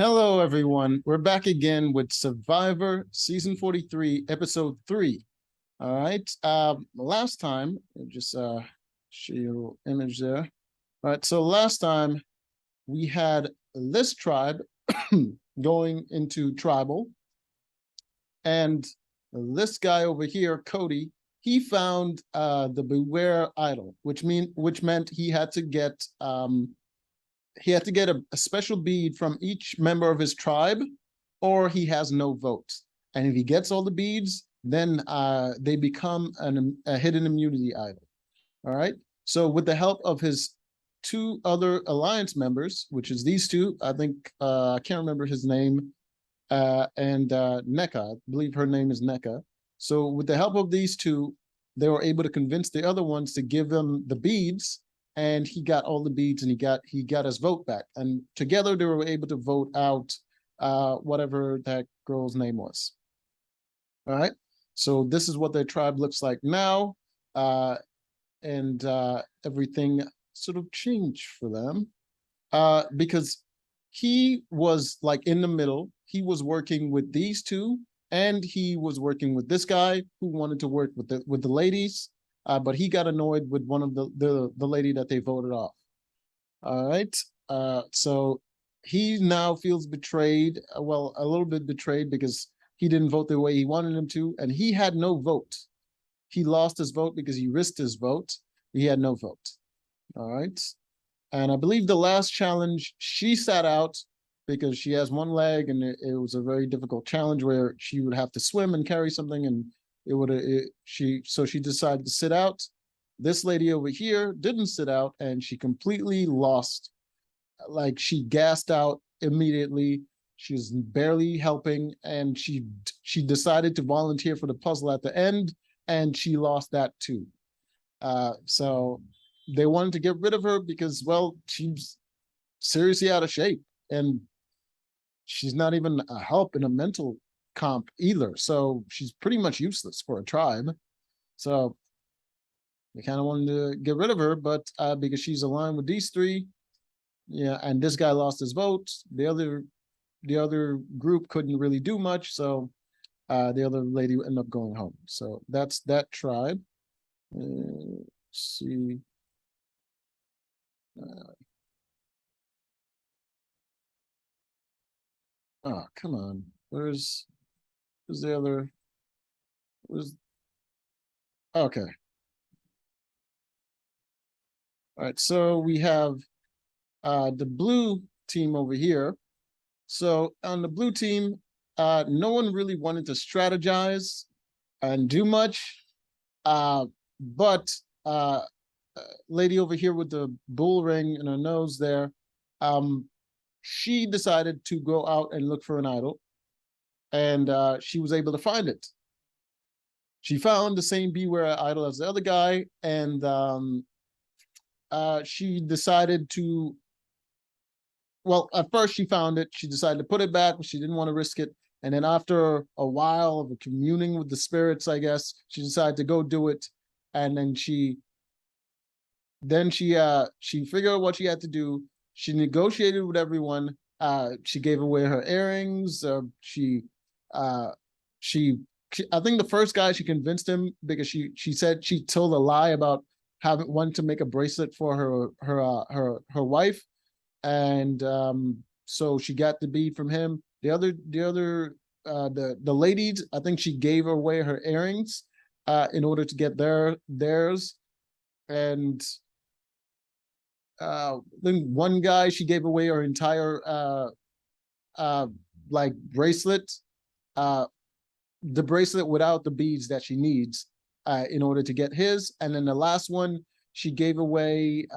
Hello, everyone. We're back again with Survivor Season 43, Episode 3. All right. Last time, just show you an image there. All right. So last time we had this tribe going into tribal, and this guy over here, Cody, he found the Beware idol, which meant he had to get a special bead from each member of his tribe, or he has no vote. And if he gets all the beads, then they become a hidden immunity idol. All right. So with the help of his two other alliance members, which is these two, I think I can't remember his name, and NECA, I believe her name is NECA. So with the help of these two, they were able to convince the other ones to give them the beads, and he got all the beads, and he got his vote back. And together they were able to vote out whatever that girl's name was. All right. So this is what their tribe looks like now, and everything sort of changed for them because he was like in the middle. He was working with these two, and he was working with this guy who wanted to work with the ladies, but he got annoyed with one of the lady that they voted off. All right. So he now feels betrayed. Well, a little bit betrayed because he didn't vote the way he wanted him to, and he had no vote. He lost his vote because he risked his vote. He had no vote. All right. And I believe the last challenge, she sat out because she has one leg, and it was a very difficult challenge where she would have to swim and carry something, and she decided to sit out. This lady over here didn't sit out, and she completely lost. Like, she gassed out immediately. She was barely helping, and she decided to volunteer for the puzzle at the end, and she lost that too. So they wanted to get rid of her because, well, she's seriously out of shape, and she's not even a help in a mental comp either. So she's pretty much useless for a tribe. So they kind of wanted to get rid of her, but because she's aligned with these three, yeah, and this guy lost his vote. The other group couldn't really do much, so the other lady ended up going home. So that's that tribe. Let's see. Oh, come on. Where's the other? Where's okay. All right, so we have the blue team over here. So on the blue team, no one really wanted to strategize and do much. But lady over here with the bull ring in her nose there, she decided to go out and look for an idol, and she was able to find it. She found the same Beware idol as the other guy, and she decided to, well, at first she found it. She decided to put it back, but she didn't want to risk it. And then after a while of communing with the spirits, I guess, she decided to go do it. And then she figured out what she had to do. She negotiated with everyone. She gave away her earrings. I think the first guy, she convinced him because she said she told a lie about wanting to make a bracelet for her wife, and so she got the bead from him. The ladies, I think she gave away her earrings in order to get theirs, and then one guy, she gave away her entire like bracelet, the bracelet without the beads that she needs in order to get his. And then the last one, she gave away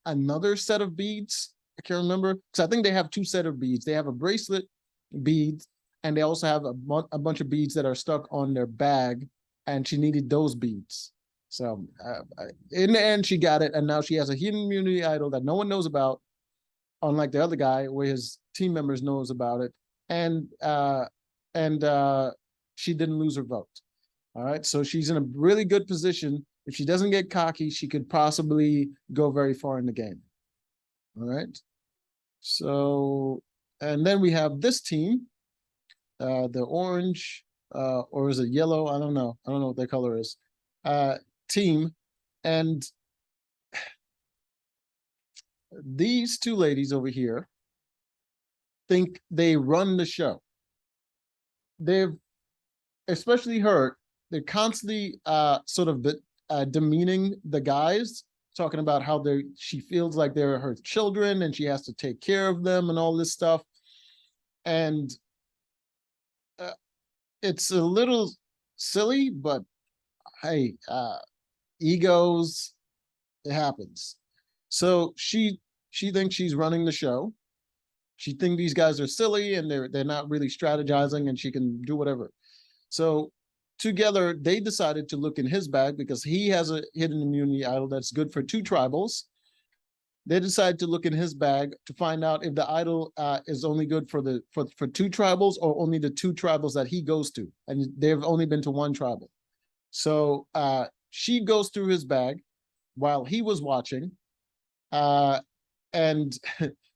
another set of beads. I can't remember, because I think they have two set of beads. They have a bracelet beads, and they also have a bunch of beads that are stuck on their bag, and she needed those beads. So in the end, she got it, and now she has a hidden immunity idol that no one knows about, unlike the other guy where his team members knows about it, and she didn't lose her vote. All right, so she's in a really good position. If she doesn't get cocky, she could possibly go very far in the game. All right, so And then we have this team, the orange, or is it yellow? I don't know. I don't know what their color is. Team. And these two ladies over here think they run the show. They've, especially her, they're constantly sort of demeaning the guys, talking about how she feels like they're her children and she has to take care of them and all this stuff. And it's a little silly, but hey, egos, it happens. So she thinks she's running the show. She thinks these guys are silly and they're not really strategizing and she can do whatever. So together they decided to look in his bag because he has a hidden immunity idol that's good for 2 tribals. They decided to look in his bag to find out if the idol is only good for 2 tribals or only the 2 tribals that he goes to, and they've only been to 1 tribal. So she goes through his bag while he was watching, and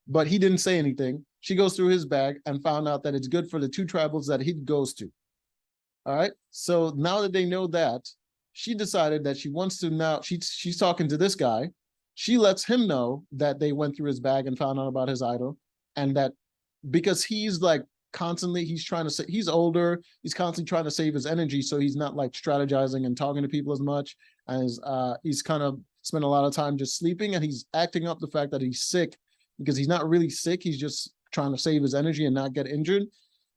but he didn't say anything. She goes through his bag and found out that it's good for the 2 tribals that he goes to. All right. So now that they know that, she decided that she wants to now, she's talking to this guy. She lets him know that they went through his bag and found out about his idol, and that because he's like constantly, he's trying to say, he's older, he's constantly trying to save his energy, so he's not like strategizing and talking to people as much, as he's kind of spent a lot of time just sleeping, and he's acting up the fact that he's sick because he's not really sick, he's just trying to save his energy and not get injured.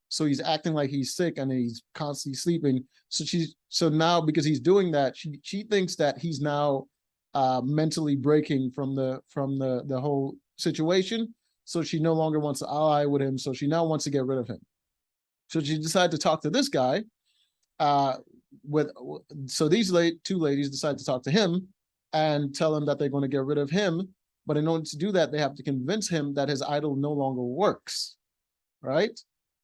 So he's acting like he's sick and he's constantly sleeping. So now because he's doing that, she thinks that he's now mentally breaking from the whole situation. So she no longer wants to ally with him. So she now wants to get rid of him. So she decided to talk to this guy. So these 2 ladies decide to talk to him and tell him that they're going to get rid of him. But in order to do that, they have to convince him that his idol no longer works, right?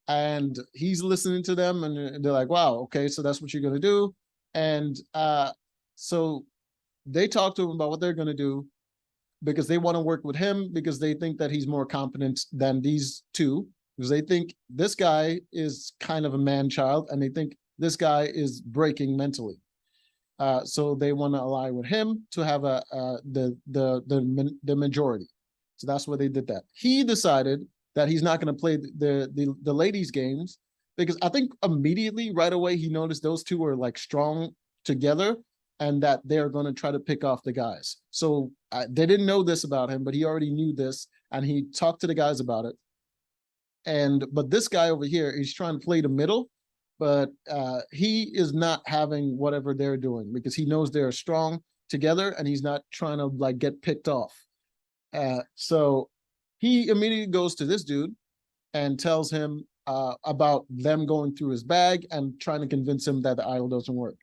And he's listening to them and they're like, wow, okay, so that's what you're going to do. And so they talk to him about what they're going to do because they want to work with him because they think that he's more competent than these 2, because they think this guy is kind of a man-child and they think this guy is breaking mentally. So they want to ally with him to have the majority. So that's why they did that. He decided that he's not going to play the ladies' games because I think immediately right away he noticed those 2 were like strong together and that they're going to try to pick off the guys. So they didn't know this about him, but he already knew this and he talked to the guys about it. But this guy over here, he's trying to play the middle, but he is not having whatever they're doing because he knows they're strong together and he's not trying to like get picked off. So he immediately goes to this dude and tells him about them going through his bag and trying to convince him that the idol doesn't work.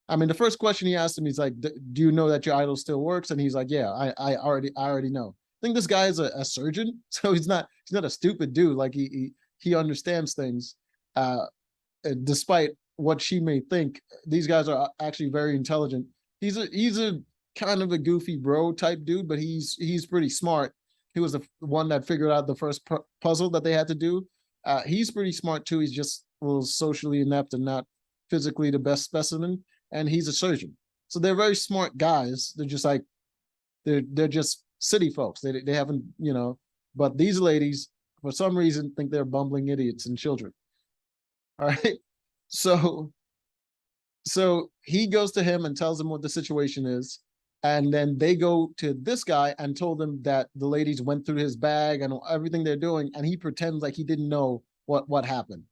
I mean, the first question he asked him, he's like, do you know that your idol still works? And he's like, yeah, I already know. I think this guy is a surgeon, so he's not a stupid dude. Like he understands things, despite what she may think. These guys are actually very intelligent. He's a kind of a goofy bro type dude, but he's pretty smart. He was the one that figured out the first puzzle that they had to do. He's pretty smart too. He's just a little socially inept and not physically the best specimen. And he's a surgeon. So they're very smart guys. They're just like, they're just city folks. They haven't, but these ladies, for some reason, think they're bumbling idiots and children. All right. So he goes to him and tells him what the situation is. And then they go to this guy and told him that the ladies went through his bag and everything they're doing. And he pretends like he didn't know what happened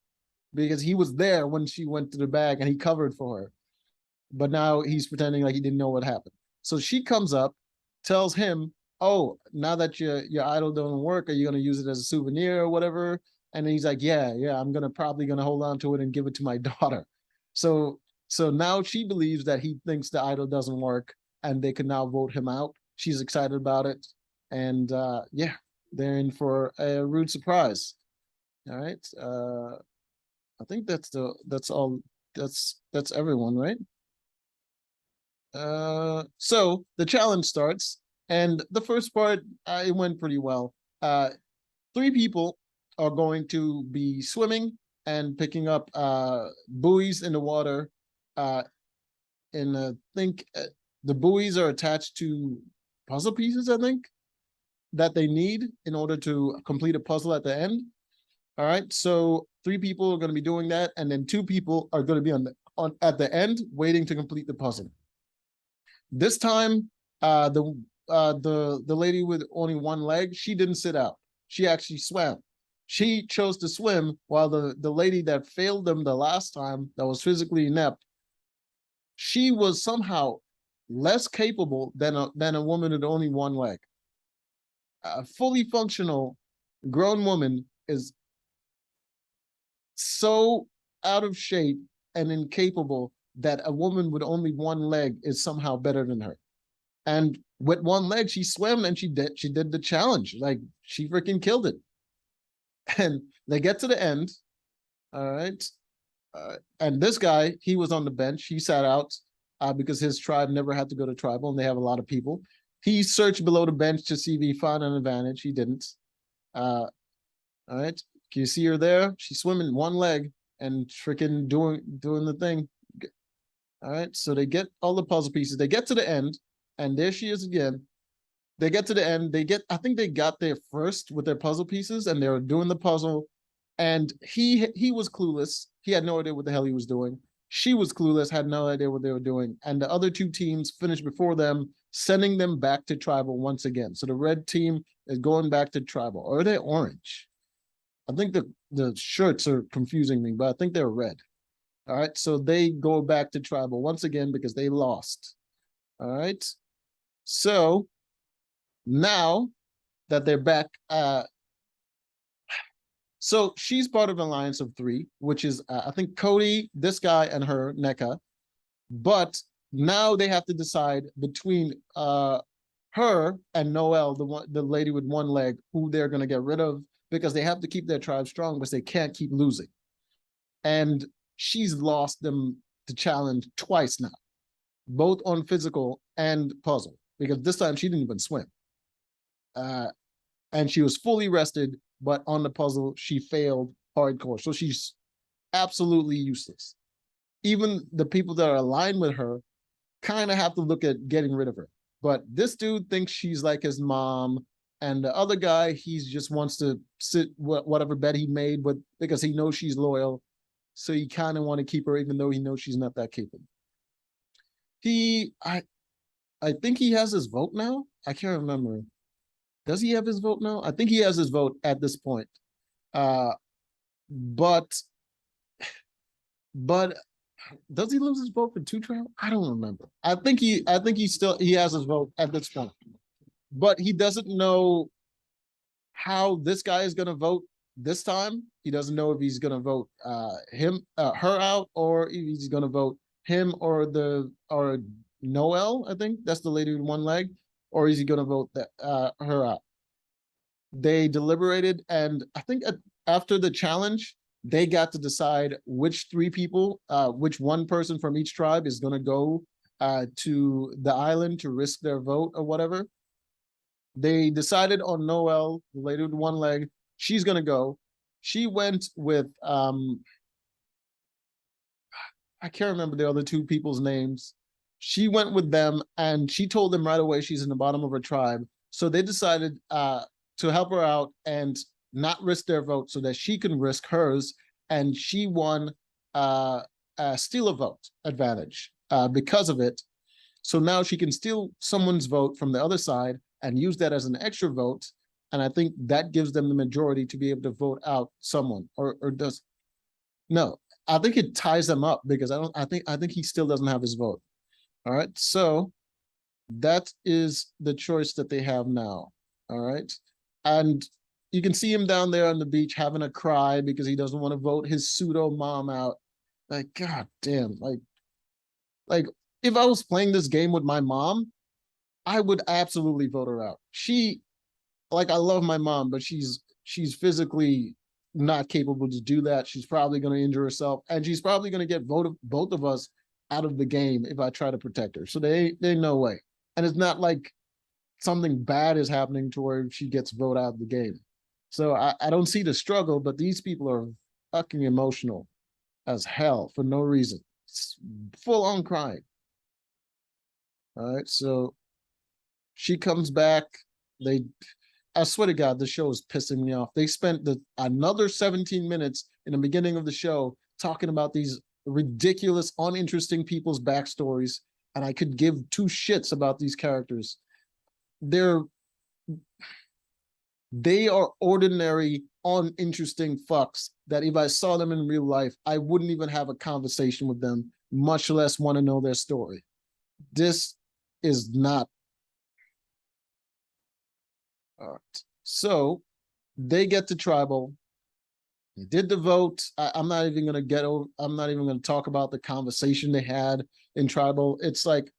because he was there when she went to the bag and he covered for her. But now he's pretending like he didn't know what happened. So she comes up, tells him, oh, now that your idol doesn't work, are you going to use it as a souvenir or whatever? And he's like, yeah, I'm probably gonna hold on to it and give it to my daughter. So now she believes that he thinks the idol doesn't work and they can now vote him out. She's excited about it. And yeah, they're in for a rude surprise. All right. I think that's all. That's everyone, right? So the challenge starts, and the first part it went pretty well. 3 people are going to be swimming and picking up buoys in the water. And I think the buoys are attached to puzzle pieces, I think, that they need in order to complete a puzzle at the end. All right, so 3 people are going to be doing that, and then 2 people are going to be at the end waiting to complete the puzzle. This time, the lady with only one leg, she didn't sit out. She actually swam. She chose to swim, while the lady that failed them the last time, that was physically inept, she was somehow less capable than a woman with only one leg. A fully functional grown woman is so out of shape and incapable that a woman with only one leg is somehow better than her. And with one leg, she swam and she did the challenge. Like, she freaking killed it. And they get to the end. All right. And this guy, he was on the bench. He sat out because his tribe never had to go to tribal, and they have a lot of people. He searched below the bench to see if he found an advantage. He didn't. All right. Can you see her there? She's swimming one leg and freaking doing the thing. All right. So they get all the puzzle pieces. They get to the end, and there she is again. They get to the end. I think they got there first with their puzzle pieces, and they were doing the puzzle. And he was clueless. He had no idea what the hell he was doing. She was clueless, had no idea what they were doing. And the other 2 teams finished before them, sending them back to tribal once again. So the red team is going back to tribal. Or are they orange? I think the shirts are confusing me, but I think they're red. All right, so they go back to tribal once again because they lost. All right, so now that they're back, so she's part of an alliance of 3, which is I think Cody, this guy, and her, NECA. But now they have to decide between her and Noelle, the lady with one leg, who they're going to get rid of, because they have to keep their tribe strong, but they can't keep losing. And she's lost them the challenge twice now, both on physical and puzzle, because this time she didn't even swim. And she was fully rested, but on the puzzle, she failed hardcore. So she's absolutely useless. Even the people that are aligned with her kind of have to look at getting rid of her. But this dude thinks she's like his mom. And the other guy, he just wants to sit whatever bet he made with, because he knows she's loyal. So he kind of want to keep her, even though he knows she's not that capable. I think he has his vote now. I can't remember. Does he have his vote now? I think he has his vote at this point. But does he lose his vote for 2 trial? I don't remember. I think he has his vote at this point. But he doesn't know how this guy is going to vote this time. He doesn't know if he's going to vote her out, or if he's going to vote him or Noelle. I think that's the lady with one leg, or is he going to vote her out? They deliberated, and I think after the challenge, they got to decide which 3 people, which one person from each tribe is going to go to the island to risk their vote or whatever. They decided on Noelle, the lady with one leg. She's going to go. She went with, I can't remember the other 2 people's names. She went with them, and she told them right away she's in the bottom of her tribe. So they decided to help her out and not risk their vote so that she can risk hers. And she won steal a vote advantage because of it. So now she can steal someone's vote from the other side and use that as an extra vote. And I think that gives them the majority to be able to vote out someone, or does. No, I think it ties them up, because I think he still doesn't have his vote. All right. So that is the choice that they have now. All right. And you can see him down there on the beach having a cry because he doesn't want to vote his pseudo mom out. Like, God damn. Like if I was playing this game with my mom, I would absolutely vote her out. I love my mom, but she's physically not capable to do that. She's probably going to injure herself, and she's probably going to get both of us out of the game if I try to protect her. So they no way. And it's not like something bad is happening to her if she gets voted out of the game. So I don't see the struggle, but these people are fucking emotional as hell for no reason. It's full on crying. All right, so she comes back. They, I swear to God, the show is pissing me off. They spent another 17 minutes in the beginning of the show talking about these ridiculous, uninteresting people's backstories, and I could give two shits about these characters. They're they are ordinary, uninteresting fucks that if I saw them in real life, I wouldn't even have a conversation with them, much less want to know their story. This is not. All right. So they get to tribal. They did the vote. I'm not even gonna get over. I'm not even gonna talk about the conversation they had in tribal. It's like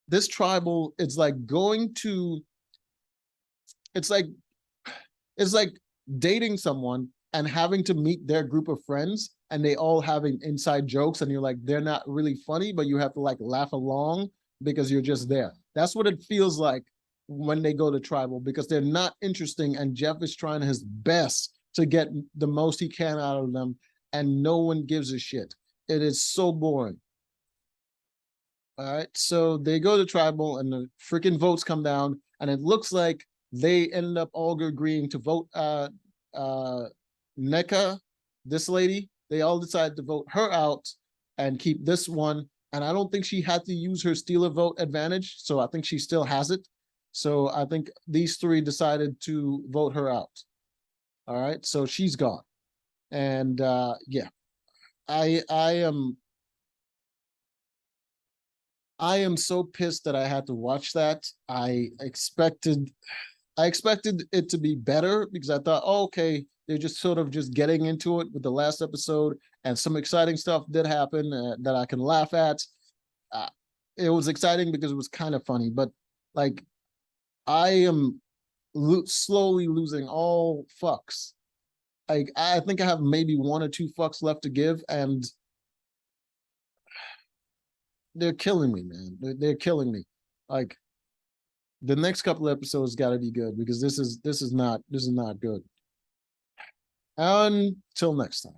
this tribal. It's like going to. It's like it's like dating someone and having to meet their group of friends and they all having inside jokes and you're like they're not really funny but you have to like laugh along because you're just there. That's what it feels like when they go to tribal because they're not interesting and Jeff is trying his best to get the most he can out of them and no one gives a shit. It is so boring. All right, so they go to tribal and the freaking votes come down and it looks like they ended up all agreeing to vote NECA, this lady. They all decided to vote her out and keep this one. And I don't think she had to use her stealer vote advantage. So I think she still has it. So I think these three decided to vote her out. All right. So she's gone. And yeah, I am so pissed that I had to watch that. I expected it to be better because I thought, oh, okay, they're just sort of just getting into it with the last episode, and some exciting stuff did happen that I can laugh at. Uh, it was exciting because it was kind of funny, but like I am slowly losing all fucks. I think I have maybe one or two fucks left to give, and they're killing me, man. They're killing me. Like the next couple episodes got to be good because this is not good. Until next time.